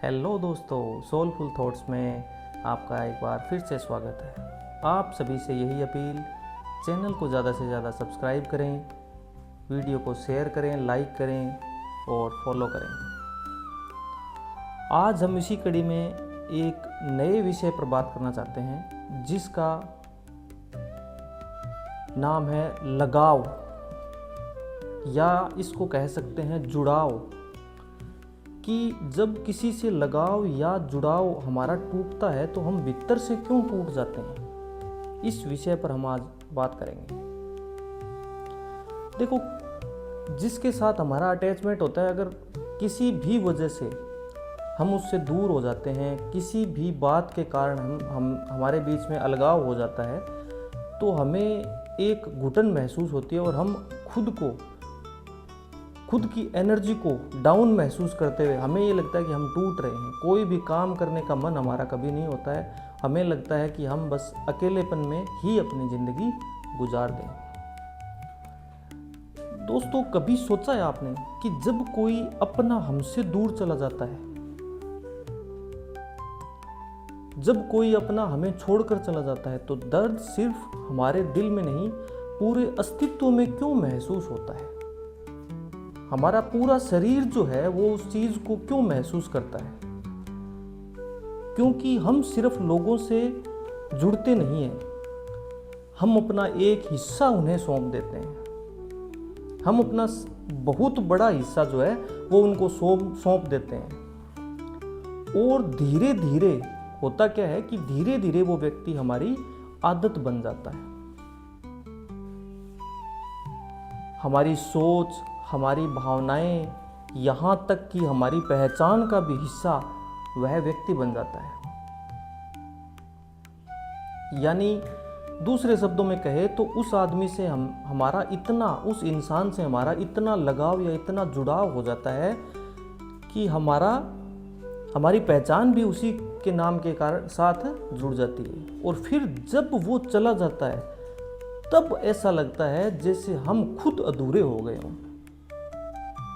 Hello दोस्तों, soulful thoughts में आपका एक बार फिर से स्वागत है। आप सभी से यही अपील, चैनल को ज़्यादा से ज़्यादा सब्सक्राइब करें, वीडियो को शेयर करें, लाइक करें और फॉलो करें। आज हम इसी कड़ी में एक नए विषय पर बात करना चाहते हैं जिसका नाम है लगाव, या इसको कह सकते हैं जुड़ाव। कि जब किसी से लगाव या जुड़ाव हमारा टूटता है तो हम भीतर से क्यों टूट जाते हैं, इस विषय पर हम आज बात करेंगे। देखो, जिसके साथ हमारा अटैचमेंट होता है, अगर किसी भी वजह से हम उससे दूर हो जाते हैं, किसी भी बात के कारण हम हमारे बीच में अलगाव हो जाता है, तो हमें एक घुटन महसूस होती है और हम खुद की एनर्जी को डाउन महसूस करते हुए हमें ये लगता है कि हम टूट रहे हैं। कोई भी काम करने का मन हमारा कभी नहीं होता है। हमें लगता है कि हम बस अकेलेपन में ही अपनी ज़िंदगी गुजार दें। दोस्तों, कभी सोचा है आपने कि जब कोई अपना हमसे दूर चला जाता है, जब कोई अपना हमें छोड़कर चला जाता है, तो दर्द सिर्फ हमारे दिल में नहीं, पूरे अस्तित्व में क्यों महसूस होता है? हमारा पूरा शरीर जो है वो उस चीज को क्यों महसूस करता है? क्योंकि हम सिर्फ लोगों से जुड़ते नहीं हैं, हम अपना एक हिस्सा उन्हें सौंप देते हैं। हम अपना बहुत बड़ा हिस्सा जो है वो उनको सौंप देते हैं। और धीरे धीरे होता क्या है कि धीरे धीरे वो व्यक्ति हमारी आदत बन जाता है। हमारी सोच, हमारी भावनाएं, यहाँ तक कि हमारी पहचान का भी हिस्सा वह व्यक्ति बन जाता है। यानी दूसरे शब्दों में कहे तो उस आदमी से हमारा इतना, उस इंसान से हमारा इतना लगाव या इतना जुड़ाव हो जाता है कि हमारी पहचान भी उसी के नाम के कारण साथ जुड़ जाती है। और फिर जब वो चला जाता है तब ऐसा लगता है जैसे हम खुद अधूरे हो गए हों,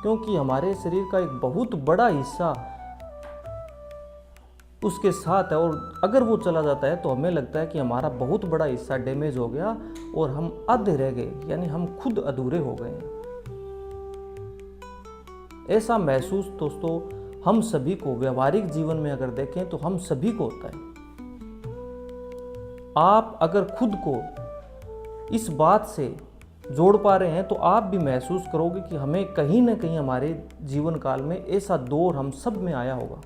क्योंकि हमारे शरीर का एक बहुत बड़ा हिस्सा उसके साथ है। और अगर वो चला जाता है तो हमें लगता है कि हमारा बहुत बड़ा हिस्सा डैमेज हो गया और हम आधे रह गए, यानी हम खुद अधूरे हो गए। ऐसा महसूस दोस्तों हम सभी को, व्यवहारिक जीवन में अगर देखें तो हम सभी को होता है। आप अगर खुद को इस बात से जोड़ पा रहे हैं तो आप भी महसूस करोगे कि हमें कहीं ना कहीं हमारे जीवन काल में ऐसा दौर हम सब में आया होगा,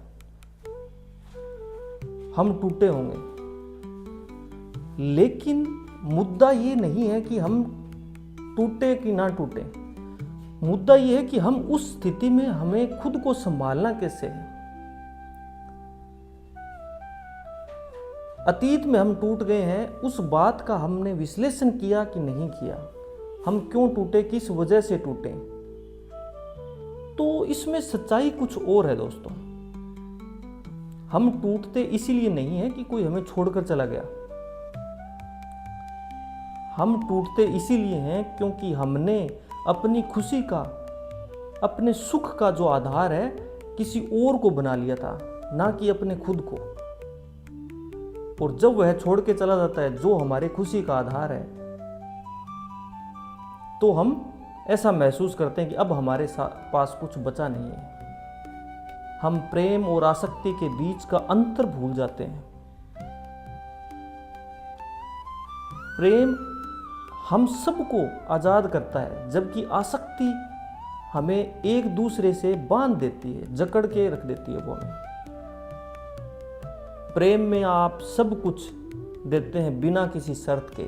हम टूटे होंगे। लेकिन मुद्दा ये नहीं है कि हम टूटे कि ना टूटे, मुद्दा ये है कि हम उस स्थिति में हमें खुद को संभालना कैसे है। अतीत में हम टूट गए हैं, उस बात का हमने विश्लेषण किया कि नहीं किया, हम क्यों टूटे, किस वजह से टूटे। तो इसमें सच्चाई कुछ और है दोस्तों। हम टूटते इसीलिए नहीं है कि कोई हमें छोड़कर चला गया, हम टूटते इसीलिए हैं क्योंकि हमने अपनी खुशी का, अपने सुख का जो आधार है किसी और को बना लिया था, ना कि अपने खुद को। और जब वह छोड़ के चला जाता है जो हमारे खुशी का आधार है, तो हम ऐसा महसूस करते हैं कि अब हमारे पास कुछ बचा नहीं है। हम प्रेम और आसक्ति के बीच का अंतर भूल जाते हैं। प्रेम हम सबको आजाद करता है, जबकि आसक्ति हमें एक दूसरे से बांध देती है, जकड़ के रख देती है वो हमें। प्रेम में आप सब कुछ देते हैं बिना किसी शर्त के,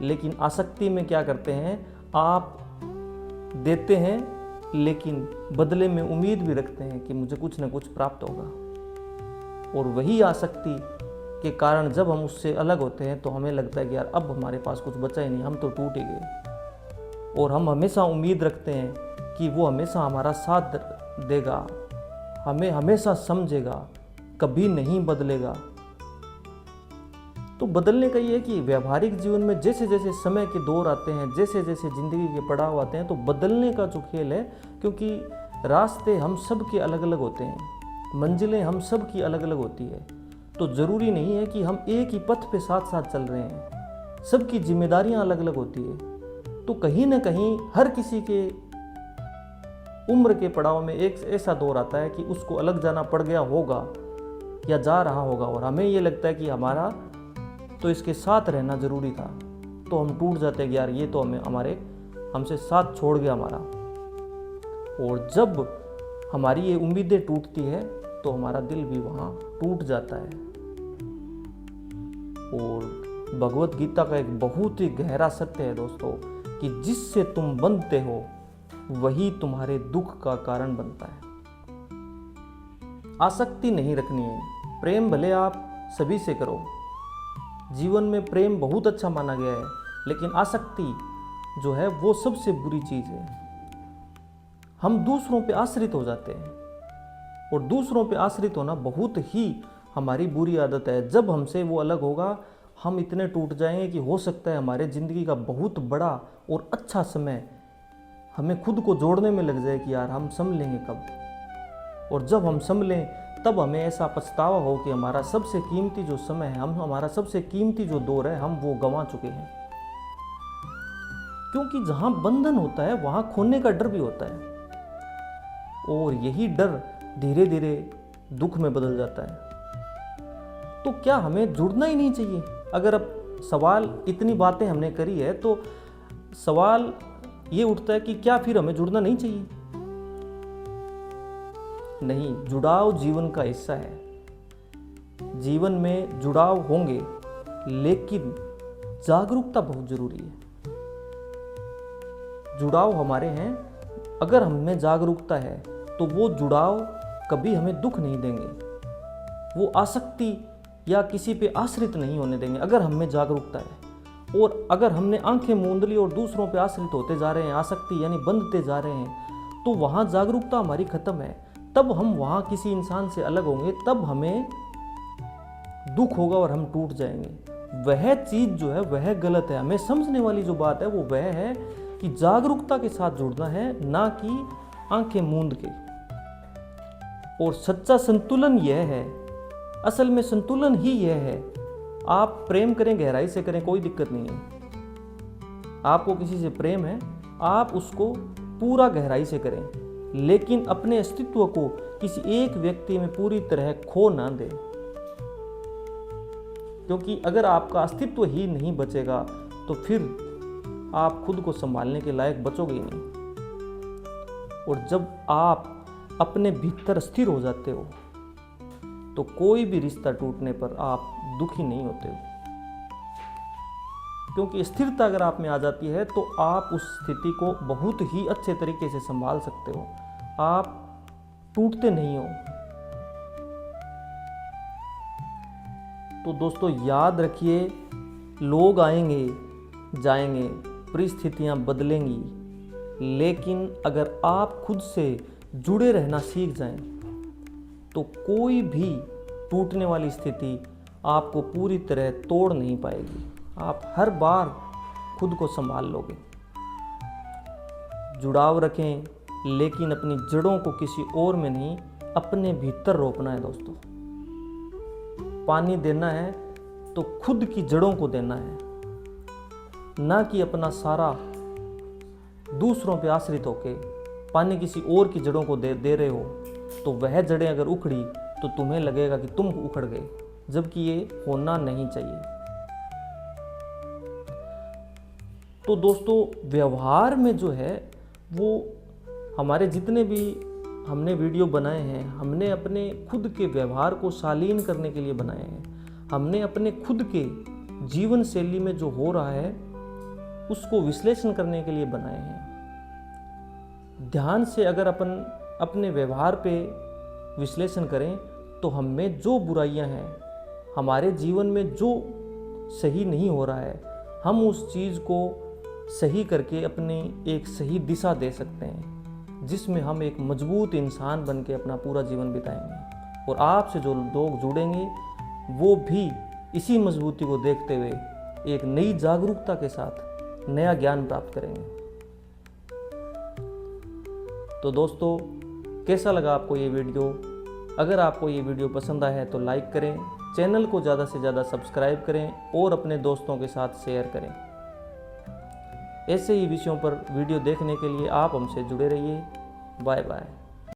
लेकिन आसक्ति में क्या करते हैं, आप देते हैं लेकिन बदले में उम्मीद भी रखते हैं कि मुझे कुछ न कुछ प्राप्त होगा। और वही आसक्ति के कारण जब हम उससे अलग होते हैं तो हमें लगता है कि यार अब हमारे पास कुछ बचा ही नहीं, हम तो टूट ही गए। और हम हमेशा उम्मीद रखते हैं कि वो हमेशा हमारा साथ देगा, हमें हमेशा समझेगा, कभी नहीं बदलेगा। तो बदलने का ये है कि व्यवहारिक जीवन में जैसे जैसे समय के दौर आते हैं, जैसे जैसे ज़िंदगी के पड़ाव आते हैं, तो बदलने का जो खेल है, क्योंकि रास्ते हम सब के अलग अलग होते हैं, मंजिलें हम सब की अलग अलग होती है, तो ज़रूरी नहीं है कि हम एक ही पथ पे साथ साथ चल रहे हैं। सबकी जिम्मेदारियां अलग अलग होती है। तो कहीं ना कहीं हर किसी के उम्र के पड़ाव में एक ऐसा दौर आता है कि उसको अलग जाना पड़ गया होगा या जा रहा होगा, और हमें ये लगता है कि हमारा तो इसके साथ रहना ज़रूरी था, तो हम टूट जाते हैं कि यार ये तो हमसे साथ छोड़ गया हमारा। और जब हमारी ये उम्मीदें टूटती है तो हमारा दिल भी वहाँ टूट जाता है। और भगवत गीता का एक बहुत ही गहरा सत्य है दोस्तों, कि जिससे तुम बंधते हो वही तुम्हारे दुख का कारण बनता है। आसक्ति नहीं रखनी है। प्रेम भले आप सभी से करो, जीवन में प्रेम बहुत अच्छा माना गया है, लेकिन आसक्ति जो है वो सबसे बुरी चीज़ है। हम दूसरों पे आश्रित हो जाते हैं, और दूसरों पे आश्रित होना बहुत ही हमारी बुरी आदत है। जब हमसे वो अलग होगा, हम इतने टूट जाएंगे कि हो सकता है हमारे ज़िंदगी का बहुत बड़ा और अच्छा समय हमें खुद को जोड़ने में लग जाए कि यार हम संभलेंगे कब। और जब हम संभलें तब हमें ऐसा पछतावा हो कि हमारा सबसे कीमती जो समय है, हमारा सबसे कीमती जो दौर है, हम वो गंवा चुके हैं। क्योंकि जहाँ बंधन होता है वहाँ खोने का डर भी होता है, और यही डर धीरे धीरे दुख में बदल जाता है। तो क्या हमें जुड़ना ही नहीं चाहिए? अगर अब सवाल, इतनी बातें हमने करी है, तो सवाल ये उठता है कि क्या फिर हमें जुड़ना नहीं चाहिए? नहीं, जुड़ाव जीवन का हिस्सा है। जीवन में जुड़ाव होंगे, लेकिन जागरूकता बहुत जरूरी है। जुड़ाव हमारे हैं, अगर हमें जागरूकता है तो वो जुड़ाव कभी हमें दुख नहीं देंगे, वो आसक्ति या किसी पे आश्रित नहीं होने देंगे अगर हमें जागरूकता है। और अगर हमने आंखें मूंद ली और दूसरों पे आश्रित होते जा रहे हैं, आसक्ति यानी बंधते जा रहे हैं, तो वहाँ जागरूकता हमारी खत्म है। तब हम वहाँ किसी इंसान से अलग होंगे, तब हमें दुख होगा और हम टूट जाएंगे। वह चीज़ जो है वह गलत है। हमें समझने वाली जो बात है वो वह है कि जागरूकता के साथ जुड़ना है, ना कि आंखें मूंद के। और सच्चा संतुलन यह है, असल में संतुलन ही यह है, आप प्रेम करें, गहराई से करें, कोई दिक्कत नहीं है। आपको किसी से प्रेम है, आप उसको पूरा गहराई से करें, लेकिन अपने अस्तित्व को किसी एक व्यक्ति में पूरी तरह खो ना दें। क्योंकि अगर आपका अस्तित्व ही नहीं बचेगा तो फिर आप खुद को संभालने के लायक बचोगे ही नहीं। और जब आप अपने भीतर स्थिर हो जाते हो तो कोई भी रिश्ता टूटने पर आप दुखी नहीं होते हो। क्योंकि स्थिरता अगर आप में आ जाती है तो आप उस स्थिति को बहुत ही अच्छे तरीके से संभाल सकते हो, आप टूटते नहीं हो। तो दोस्तों याद रखिए, लोग आएंगे जाएंगे, परिस्थितियां बदलेंगी, लेकिन अगर आप खुद से जुड़े रहना सीख जाएं तो कोई भी टूटने वाली स्थिति आपको पूरी तरह तोड़ नहीं पाएगी। आप हर बार खुद को संभाल लोगे। जुड़ाव रखें, लेकिन अपनी जड़ों को किसी और में नहीं, अपने भीतर रोपना है दोस्तों। पानी देना है तो खुद की जड़ों को देना है, ना कि अपना सारा दूसरों पे आश्रित होके पानी किसी और की जड़ों को दे रहे हो। तो वह जड़ें अगर उखड़ी तो तुम्हें लगेगा कि तुम उखड़ गए, जबकि ये होना नहीं चाहिए। तो दोस्तों व्यवहार में जो है वो हमारे जितने भी हमने वीडियो बनाए हैं, हमने अपने खुद के व्यवहार को शालीन करने के लिए बनाए हैं। हमने अपने खुद के जीवन शैली में जो हो रहा है उसको विश्लेषण करने के लिए बनाए हैं। ध्यान से अगर अपन अपने व्यवहार पे विश्लेषण करें तो हम में जो बुराइयां हैं, हमारे जीवन में जो सही नहीं हो रहा है, हम उस चीज़ को सही करके अपनी एक सही दिशा दे सकते हैं, जिसमें हम एक मजबूत इंसान बन के अपना पूरा जीवन बिताएंगे। और आपसे जो लोग जुड़ेंगे वो भी इसी मजबूती को देखते हुए एक नई जागरूकता के साथ नया ज्ञान प्राप्त करेंगे। तो दोस्तों कैसा लगा आपको ये वीडियो? अगर आपको ये वीडियो पसंद आया है तो लाइक करें, चैनल को ज़्यादा से ज़्यादा सब्सक्राइब करें और अपने दोस्तों के साथ शेयर करें। ऐसे ही विषयों पर वीडियो देखने के लिए आप हमसे जुड़े रहिए। Bye bye.